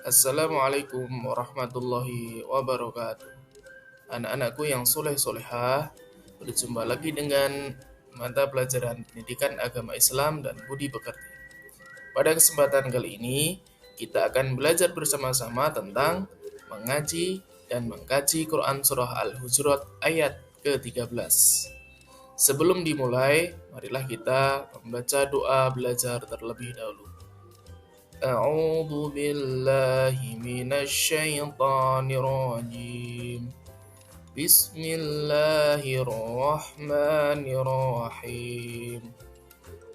Assalamualaikum warahmatullahi wabarakatuh. Anak-anakku yang soleh-solehah, berjumpa lagi dengan mata pelajaran pendidikan agama Islam dan budi pekerti. Pada kesempatan kali ini, kita akan belajar bersama-sama tentang mengaji dan mengkaji Quran Surah Al-Hujurat ayat ke-13. Sebelum dimulai, marilah kita membaca doa belajar terlebih dahulu. أعوذ بالله من الشيطان الرجيم بسم الله الرحمن الرحيم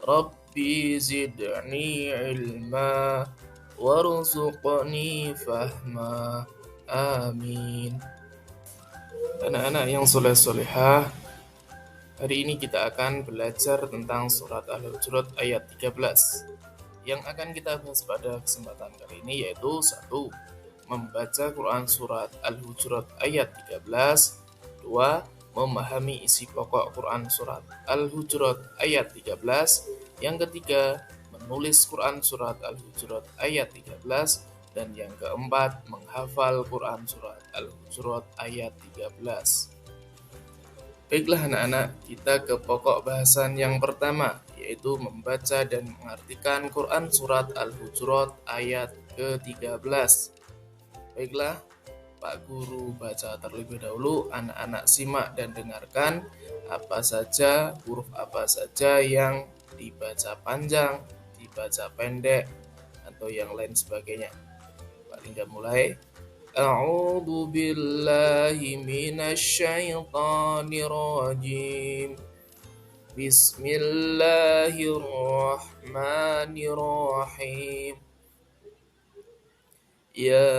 ربي زدني علما وارزقني فهما آمين. Anak-anak yang soleh-solehah, hari ini kita akan belajar tentang surat Al-Hujurat ayat 13. Yang akan kita bahas pada kesempatan kali ini yaitu 1. Membaca Quran Surat Al-Hujurat ayat 13. 2. Memahami isi pokok Quran Surat Al-Hujurat ayat 13. Yang ketiga, menulis Quran Surat Al-Hujurat ayat 13. Dan yang keempat, menghafal Quran Surat Al-Hujurat ayat 13. Baiklah anak-anak, kita ke pokok bahasan yang pertama, yaitu membaca dan mengartikan Quran Surat Al-Hujurat ayat ke-13. Baiklah, Pak Guru baca terlebih dahulu, anak-anak simak dan dengarkan huruf apa saja yang dibaca panjang, dibaca pendek, atau yang lain sebagainya. Pak Lingga mulai. أعوذ بالله من الشيطان الرجيم بسم الله الرحمن الرحيم يا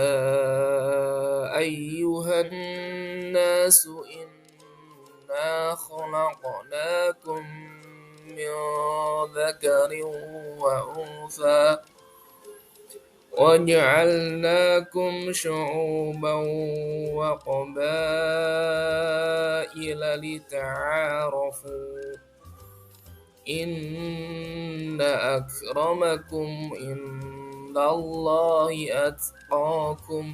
أيها الناس إنا خلقناكم من ذكر وأنثى وجعلناكم شعوبا وقبائل لتعارفوا إن أكرمكم عند الله أتقاكم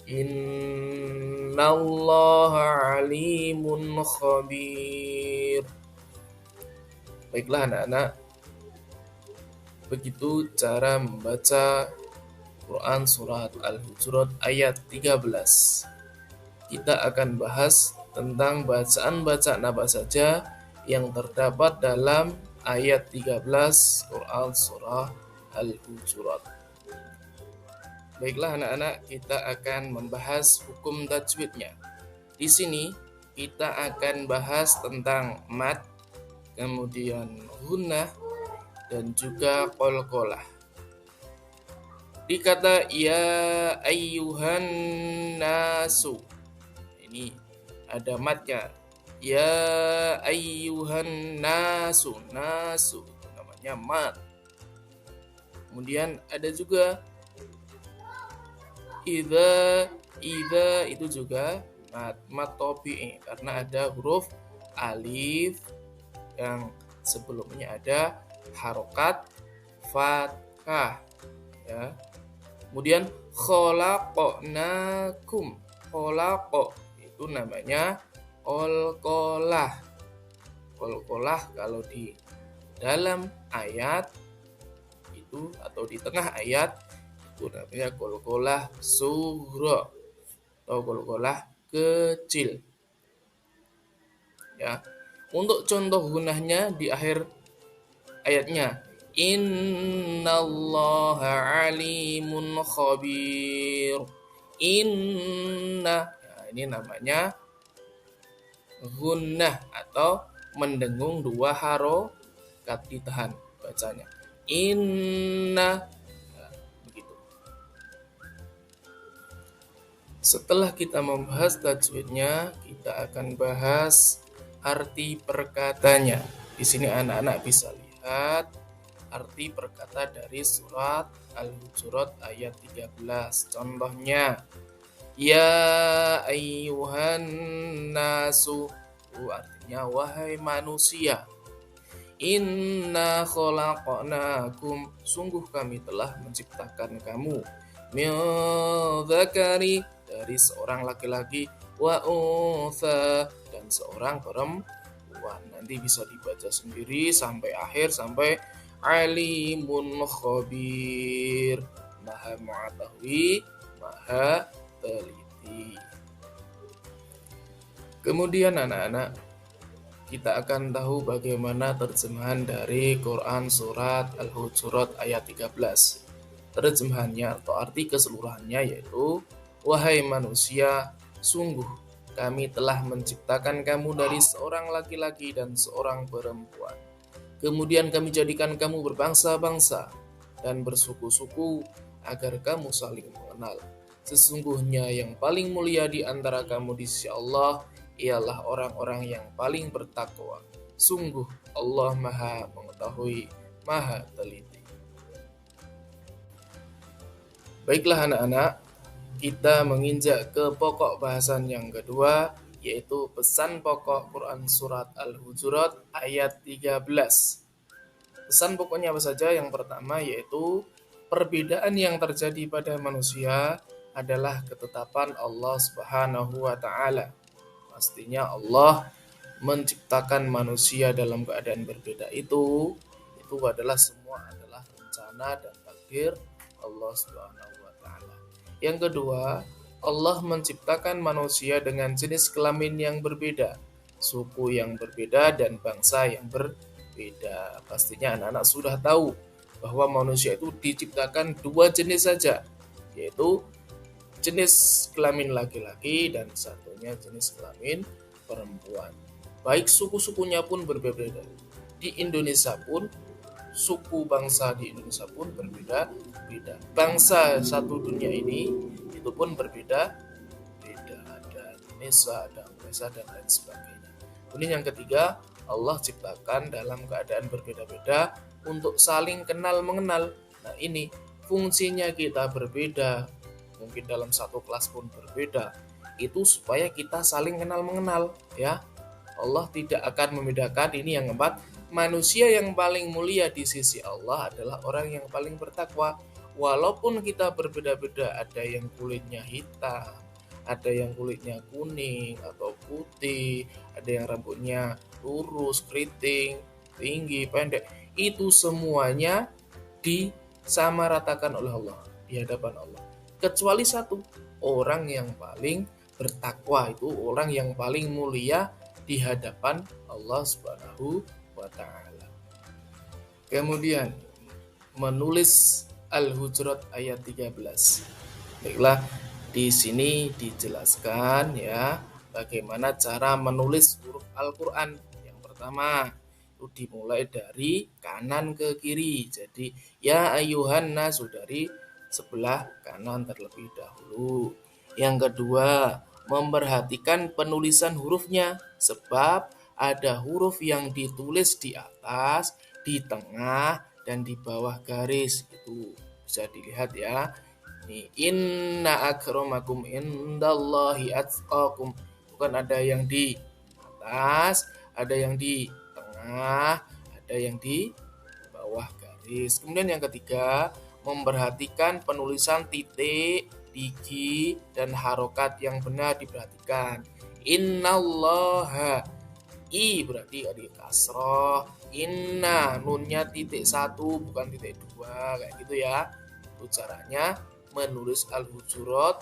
إن الله عليم خبير. Baiklah anak-anak, begitu cara membaca Quran Surat Al-Hujurat ayat 13. Kita akan bahas tentang bacaan-bacaan apa saja yang terdapat dalam ayat 13 Quran Surah Al-Hujurat. Baiklah anak-anak, kita akan membahas hukum tajwidnya. Di sini kita akan bahas tentang mad, kemudian gunnah, dan juga qalqalah. Di kata ya ayyuhan nasu, ini ada matnya. Ya ayyuhan nasu, nasu itu namanya mat. Kemudian ada juga idza itu juga mat tabi'i karena ada huruf alif yang sebelumnya ada harokat fathah, ya. Kemudian khalaqnakum, khalaqo itu namanya qalqalah. Qalqalah kalau di dalam ayat itu atau di tengah ayat itu namanya qalqalah sughra atau qalqalah kecil, ya. Untuk contoh gunahnya di akhir ayatnya, innallaha alimun khabir. Inna, nah, ini namanya gunnah atau mendengung dua harokat ditahan bacanya. Inna, nah, begitu. Setelah kita membahas tajwidnya, kita akan bahas arti perkatanya. Di sini anak-anak bisa lihat arti perkata dari surat Al-Hujurat ayat 13. Contohnya, ya ayyuhan nasu, artinya wahai manusia. Inna khalaqnakum, sungguh kami telah menciptakan kamu. min dzakari, dari seorang laki-laki, wa untha, dan seorang perempuan. Nanti bisa dibaca sendiri sampai akhir, sampai alimun khabir, maha mengetahui, maha teliti. Kemudian anak-anak, kita akan tahu bagaimana terjemahan dari Quran surat Al-Hujurat ayat 13. Terjemahannya atau arti keseluruhannya yaitu, wahai manusia, sungguh kami telah menciptakan kamu dari seorang laki-laki dan seorang perempuan. Kemudian kami jadikan kamu berbangsa-bangsa dan bersuku-suku agar kamu saling mengenal. Sesungguhnya yang paling mulia di antara kamu di sisi Allah ialah orang-orang yang paling bertakwa. Sungguh Allah Maha Mengetahui, Maha Teliti. Baiklah anak-anak, kita menginjak ke pokok bahasan yang kedua, yaitu pesan pokok Quran surat Al-Hujurat ayat 13. Pesan pokoknya apa saja? Yang pertama yaitu perbedaan yang terjadi pada manusia adalah ketetapan Allah Subhanahu wa taala. Pastinya Allah menciptakan manusia dalam keadaan berbeda itu adalah semua adalah rencana dan takdir Allah Subhanahu wa taala. Yang kedua, Allah menciptakan manusia dengan jenis kelamin yang berbeda, suku yang berbeda, dan bangsa yang berbeda. Pastinya anak-anak sudah tahu bahwa manusia itu diciptakan dua jenis saja, yaitu jenis kelamin laki-laki dan satunya jenis kelamin perempuan. Baik suku-sukunya pun berbeda. Di Indonesia pun, suku bangsa di Indonesia pun berbeda-beda. Bangsa satu dunia ini itu pun berbeda-beda. Ada Indonesia, ada Malaysia, dan lain sebagainya. Kemudian yang ketiga, Allah ciptakan dalam keadaan berbeda-beda untuk saling kenal mengenal. Nah ini fungsinya kita berbeda, mungkin dalam satu kelas pun berbeda, itu supaya kita saling kenal mengenal ya. Allah tidak akan membedakan. Ini yang keempat, manusia yang paling mulia di sisi Allah adalah orang yang paling bertakwa. Walaupun kita berbeda-beda, ada yang kulitnya hitam, ada yang kulitnya kuning atau putih, ada yang rambutnya lurus, keriting, tinggi, pendek, itu semuanya disamaratakan oleh Allah di hadapan Allah. Kecuali satu, orang yang paling bertakwa, itu orang yang paling mulia di hadapan Allah Subhanahu wa taala. Kemudian menulis Al-Hujurat ayat 13. Baiklah, di sini dijelaskan ya bagaimana cara menulis huruf Al-Qur'an. Yang pertama, itu dimulai dari kanan ke kiri. Jadi ya ayuhan nasu, dari sebelah kanan terlebih dahulu. Yang kedua, memperhatikan penulisan hurufnya, sebab ada huruf yang ditulis di atas, di tengah, dan di bawah garis. Itu bisa dilihat ya. Ini inna akramakum indallahi atqakum. Bukan ada yang di atas, ada yang di tengah, ada yang di bawah garis. Kemudian yang ketiga, memperhatikan penulisan titik, digi, dan harokat yang benar diperhatikan. Innallaha, i berarti ada kasroh, inna nunnya titik satu bukan titik dua, kayak gitu ya. Itu caranya menulis Al-Hujurat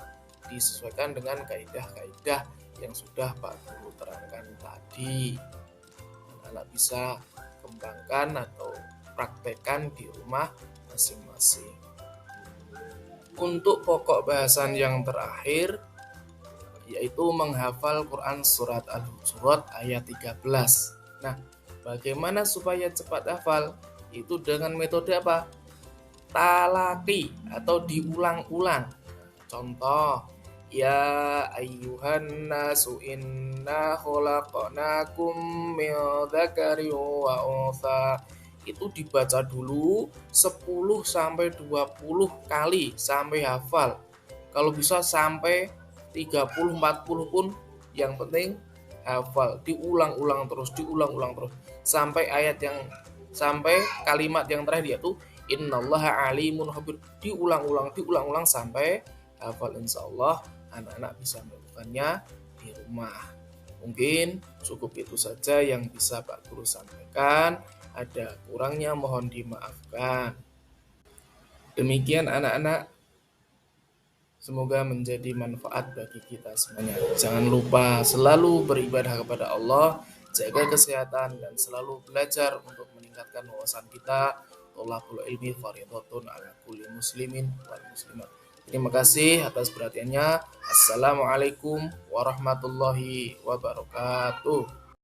disesuaikan dengan kaidah-kaidah yang sudah Pak Guru terangkan tadi. Anak bisa kembangkan atau praktekkan di rumah masing-masing. Untuk pokok bahasan yang terakhir, yaitu menghafal Quran surat Al-Hujurat ayat 13. Nah, bagaimana supaya cepat hafal? Itu dengan metode apa? Talaki atau diulang-ulang. Contoh, ya ayyuhan nasu inna khalaqnakum min dzakarin wa untha. Itu dibaca dulu 10 sampai 20 kali sampai hafal. Kalau bisa sampai 30 40 pun yang penting hafal. Diulang-ulang terus sampai ayat yang sampai kalimat yang terakhir, yaitu Innallaha alimun khabir. Diulang-ulang sampai hafal. Insyaallah anak-anak bisa melakukannya di rumah. Mungkin cukup itu saja yang bisa Pak Guru sampaikan. Ada kurangnya mohon dimaafkan. Demikian anak-anak, semoga menjadi manfaat bagi kita semuanya. Jangan lupa selalu beribadah kepada Allah, jaga kesehatan, dan selalu belajar untuk meningkatkan wawasan kita. Thalabul ilmi fardhatun ala kulli muslimin wal muslimat. Terima kasih atas perhatiannya. Assalamualaikum warahmatullahi wabarakatuh.